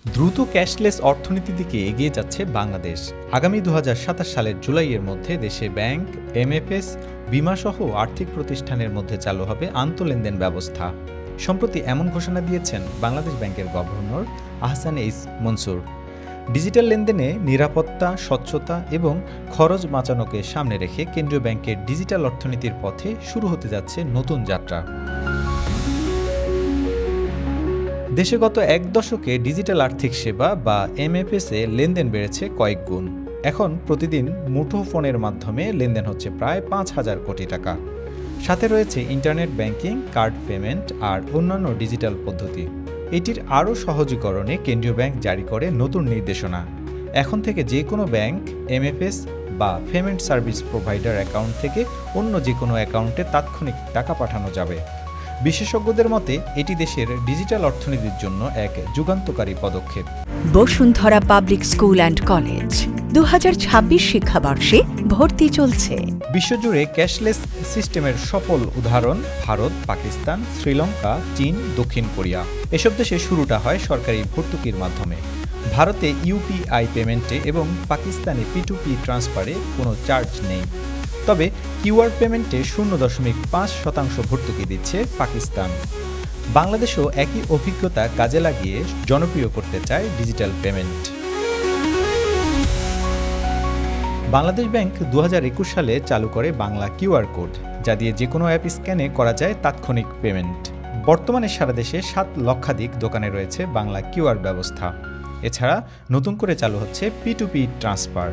দ্রুত ক্যাশলেস অর্থনীতির দিকে এগিয়ে যাচ্ছে বাংলাদেশ। আগামী ২০২৭ সালের জুলাইয়ের মধ্যে দেশে ব্যাংক, এমএফএস, বিমাসহ আর্থিক প্রতিষ্ঠানের মধ্যে চালু হবে আন্তঃলেনদেন ব্যবস্থা। সম্প্রতি এমন ঘোষণা দিয়েছেন বাংলাদেশ ব্যাংকের governor Ahsan H Mansur. Digital লেনদেনে নিরাপত্তা, স্বচ্ছতা এবং খরচ বাঁচানোকে সামনে রেখে কেন্দ্রীয় ব্যাংকের ডিজিটাল অর্থনীতির পথে শুরু হতে যাচ্ছে নতুন যাত্রা। দেশে গত এক দশকে ডিজিটাল আর্থিক সেবা বা এমএফএসে লেনদেন বেড়েছে কয়েক গুণ। এখন প্রতিদিন মুঠোফোনের মাধ্যমে লেনদেন হচ্ছে প্রায় ৫,০০০ কোটি টাকা। সাথে রয়েছে ইন্টারনেট ব্যাংকিং, কার্ড পেমেন্ট আর অন্যান্য ডিজিটাল পদ্ধতি। এটির আরও সহজীকরণে কেন্দ্রীয় ব্যাংক জারি করে নতুন নির্দেশনা। এখন থেকে যে কোনো ব্যাংক, এমএফএস বা পেমেন্ট সার্ভিস প্রোভাইডার অ্যাকাউন্ট থেকে অন্য যে কোনো অ্যাকাউন্টে তাৎক্ষণিক টাকা পাঠানো যাবে। বিশেষজ্ঞদের মতে এটি দেশের ডিজিটাল অর্থনীতির জন্য এক যুগান্তকারী পদক্ষেপ। Bashundhara public school and college ২০২৬ শিক্ষাবর্ষে ভর্তি চলছে। বিশ্বজুড়ে ক্যাশলেস সিস্টেমের সফল উদাহরণ ভারত, পাকিস্তান, শ্রীলঙ্কা, চীন, দক্ষিণ কোরিয়া। এসব দেশে শুরুটা হয় সরকারি ভর্তুকির মাধ্যমে। ভারতে ইউপিআই পেমেন্টে এবং পাকিস্তানে P2P ট্রান্সফারে কোনো চার্জ নেই। তবে কিউআর পেমেন্টে 0.৫% ভর্তুকি দিচ্ছে পাকিস্তান। বাংলাদেশও একই অভিজ্ঞতা কাজে লাগিয়ে জনপ্রিয় করতে চায় ডিজিটাল পেমেন্ট। বাংলাদেশ ব্যাংক ২০২১ সালে চালু করে বাংলা কিউআর কোড, যা দিয়ে যে কোনো অ্যাপ স্ক্যানে করা যায় তাৎক্ষণিক পেমেন্ট। বর্তমানে সারা দেশে ৭ লক্ষাধিক দোকানে রয়েছে বাংলা কিউআর ব্যবস্থা। এছাড়া নতুন করে চালু হচ্ছে P2P ট্রান্সফার।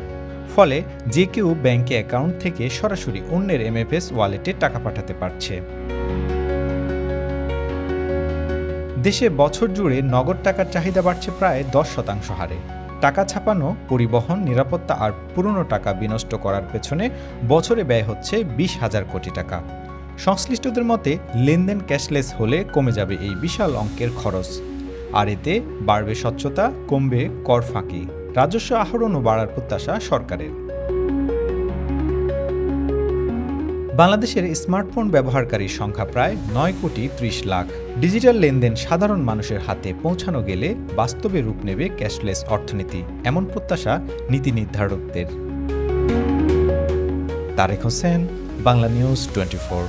ফলে যে কেউ ব্যাংকে অ্যাকাউন্ট থেকে সরাসরি অন্যের এমএফএস ওয়ালেটে টাকা পাঠাতে পারছে। দেশে বছর জুড়ে নগদ টাকার চাহিদা বাড়ছে প্রায় ১০% হারে। টাকা ছাপানো, পরিবহন, নিরাপত্তা আর পুরনো টাকা বিনষ্ট করার পেছনে বছরে ব্যয় হচ্ছে ২০,০০০ কোটি টাকা। সংশ্লিষ্টদের মতে লেনদেন ক্যাশলেস হলে কমে যাবে এই বিশাল অঙ্কের খরচ। আর এতে বাড়বে স্বচ্ছতা, কমবে কর ফাঁকি, রাজস্ব আহরণও বাড়ার প্রত্যাশা সরকারের। বাংলাদেশের স্মার্টফোন ব্যবহারকারীর সংখ্যা প্রায় ৯,৩০,০০,০০০। ডিজিটাল লেনদেন সাধারণ মানুষের হাতে পৌঁছানো গেলে বাস্তবে রূপ নেবে ক্যাশলেস অর্থনীতি, এমন প্রত্যাশা নীতি নির্ধারকদের। তারেক হোসেন, বাংলা নিউজ 24।